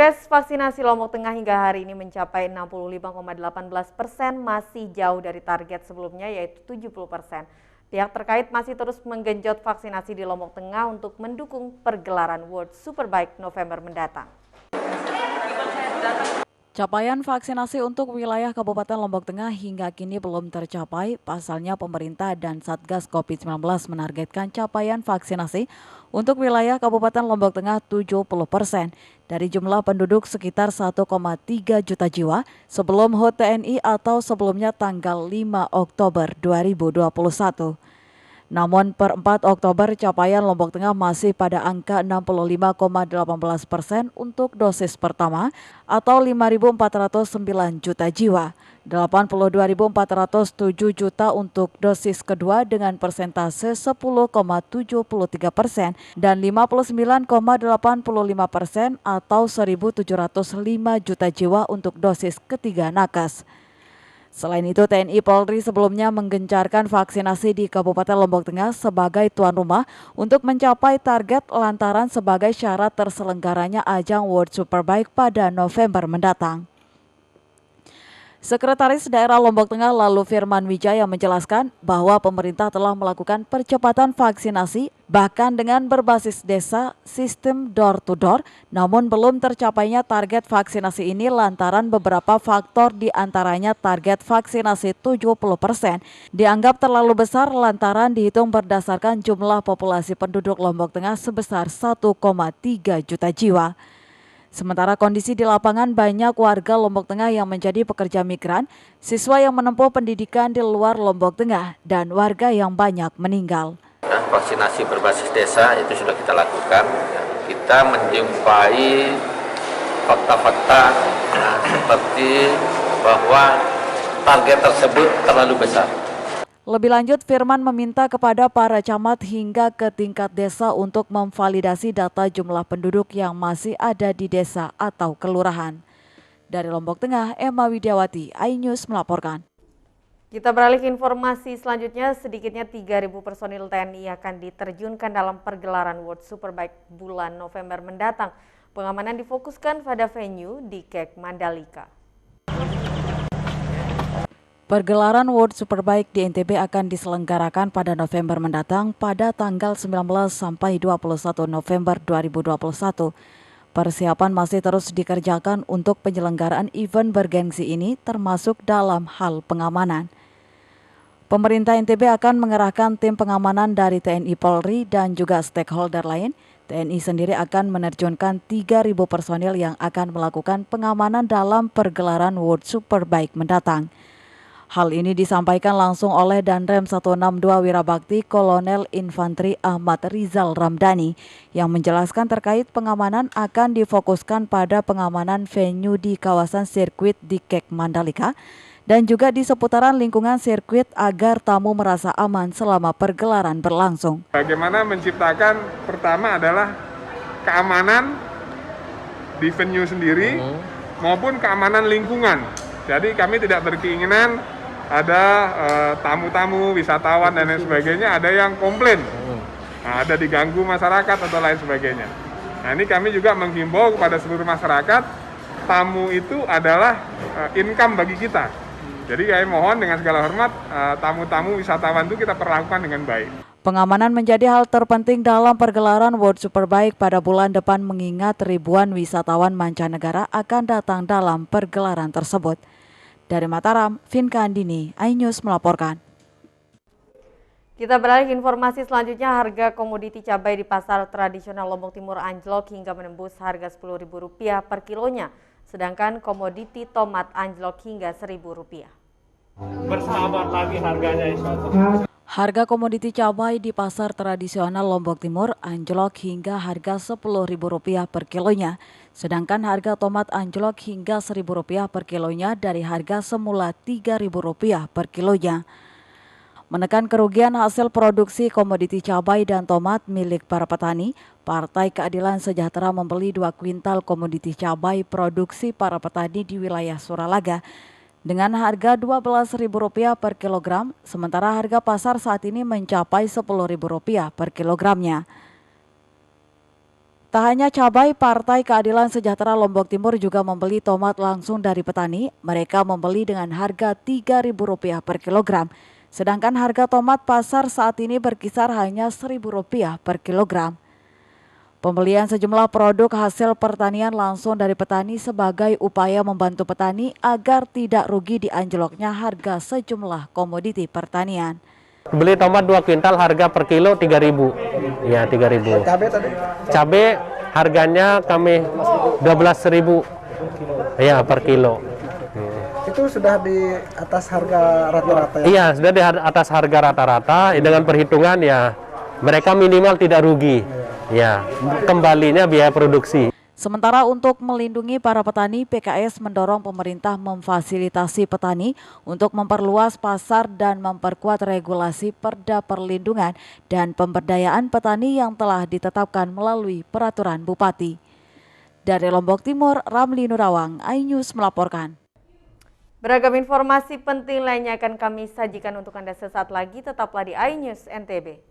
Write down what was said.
Progres vaksinasi Lombok Tengah hingga hari ini mencapai 65,18%, masih jauh dari target sebelumnya yaitu 70%. Pihak terkait masih terus menggenjot vaksinasi di Lombok Tengah untuk mendukung pergelaran World Superbike November mendatang. Capaian vaksinasi untuk wilayah Kabupaten Lombok Tengah hingga kini belum tercapai. Pasalnya pemerintah dan Satgas COVID-19 menargetkan capaian vaksinasi untuk wilayah Kabupaten Lombok Tengah 70% dari jumlah penduduk sekitar 1,3 juta jiwa sebelum HUT TNI atau sebelumnya tanggal 5 Oktober 2021. Namun per 4 Oktober capaian Lombok Tengah masih pada angka 65,18% untuk dosis pertama atau 5.409 juta jiwa, 82.407 juta untuk dosis kedua dengan persentase 10,73% dan 59,85% atau 1.705 juta jiwa untuk dosis ketiga nakes. Selain itu, TNI Polri sebelumnya menggencarkan vaksinasi di Kabupaten Lombok Tengah sebagai tuan rumah untuk mencapai target lantaran sebagai syarat terselenggaranya ajang World Superbike pada November mendatang. Sekretaris Daerah Lombok Tengah Lalu Firman Wijaya menjelaskan bahwa pemerintah telah melakukan percepatan vaksinasi bahkan dengan berbasis desa sistem door-to-door, namun belum tercapainya target vaksinasi ini lantaran beberapa faktor diantaranya target vaksinasi 70% dianggap terlalu besar lantaran dihitung berdasarkan jumlah populasi penduduk Lombok Tengah sebesar 1,3 juta jiwa. Sementara kondisi di lapangan banyak warga Lombok Tengah yang menjadi pekerja migran, siswa yang menempuh pendidikan di luar Lombok Tengah, dan warga yang banyak meninggal. Vaksinasi berbasis desa itu sudah kita lakukan. Kita menjumpai fakta-fakta seperti bahwa target tersebut terlalu besar. Lebih lanjut, Firman meminta kepada para camat hingga ke tingkat desa untuk memvalidasi data jumlah penduduk yang masih ada di desa atau kelurahan. Dari Lombok Tengah, Emma Widiawati, iNews melaporkan. Kita beralih ke informasi selanjutnya, sedikitnya 3.000 personil TNI akan diterjunkan dalam pergelaran World Superbike bulan November mendatang. Pengamanan difokuskan pada venue di KEK Mandalika. Pergelaran World Superbike di NTB akan diselenggarakan pada November mendatang pada tanggal 19 sampai 21 November 2021. Persiapan masih terus dikerjakan untuk penyelenggaraan event bergengsi ini termasuk dalam hal pengamanan. Pemerintah NTB akan mengerahkan tim pengamanan dari TNI Polri dan juga stakeholder lain. TNI sendiri akan menerjunkan 3.000 personil yang akan melakukan pengamanan dalam pergelaran World Superbike mendatang. Hal ini disampaikan langsung oleh Danrem 162 Wirabakti Kolonel Infantri Ahmad Rizal Ramdhani yang menjelaskan terkait pengamanan akan difokuskan pada pengamanan venue di kawasan sirkuit di KEK Mandalika dan juga di seputaran lingkungan sirkuit agar tamu merasa aman selama pergelaran berlangsung. Bagaimana menciptakan pertama adalah keamanan di venue sendiri maupun keamanan lingkungan. Jadi kami tidak berkeinginan ada tamu-tamu, wisatawan dan lain sebagainya, ada yang komplain, ada diganggu masyarakat atau lain sebagainya. Nah ini kami juga menghimbau kepada seluruh masyarakat, tamu itu adalah income bagi kita. Jadi kami mohon dengan segala hormat, tamu-tamu wisatawan itu kita perlakukan dengan baik. Pengamanan menjadi hal terpenting dalam pergelaran World Superbike pada bulan depan mengingat ribuan wisatawan mancanegara akan datang dalam pergelaran tersebut. Dari Mataram, Vinka Andini, iNews melaporkan. Kita beralih ke informasi selanjutnya, harga komoditi cabai di pasar tradisional Lombok Timur anjlok hingga menembus harga Rp10.000 per kilonya, sedangkan komoditi tomat anjlok hingga Rp1.000. Bersahabat lagi harganya insya Allah. Harga komoditi cabai di pasar tradisional Lombok Timur anjlok hingga harga Rp10.000 per kilonya, sedangkan harga tomat anjlok hingga Rp1.000 per kilonya dari harga semula Rp3.000 per kilonya. Menekan kerugian hasil produksi komoditi cabai dan tomat milik para petani, Partai Keadilan Sejahtera membeli 2 kuintal komoditi cabai produksi para petani di wilayah Suralaga dengan harga Rp12.000 per kilogram, sementara harga pasar saat ini mencapai Rp10.000 per kilogramnya. Tak hanya cabai, Partai Keadilan Sejahtera Lombok Timur juga membeli tomat langsung dari petani. Mereka membeli dengan harga Rp3.000 per kilogram. Sedangkan harga tomat pasar saat ini berkisar hanya Rp1.000 per kilogram. Pembelian sejumlah produk hasil pertanian langsung dari petani sebagai upaya membantu petani agar tidak rugi di anjloknya harga sejumlah komoditi pertanian. Beli tomat 2 kuintal harga per kilo 3.000. Ya, 3.000. Cabai tadi? Cabai harganya kami 12.000. Ya, per kilo. Itu sudah di atas harga rata-rata ya? Iya, sudah di atas harga rata-rata dengan perhitungan ya mereka minimal tidak rugi. Ya, kembalinya biaya produksi. Sementara untuk melindungi para petani, PKS mendorong pemerintah memfasilitasi petani untuk memperluas pasar dan memperkuat regulasi Perda Perlindungan dan Pemberdayaan Petani yang telah ditetapkan melalui peraturan Bupati. Dari Lombok Timur, Ramli Nurawang, iNews melaporkan. Beragam informasi penting lainnya akan kami sajikan untuk Anda sesaat lagi, tetaplah di iNews NTB.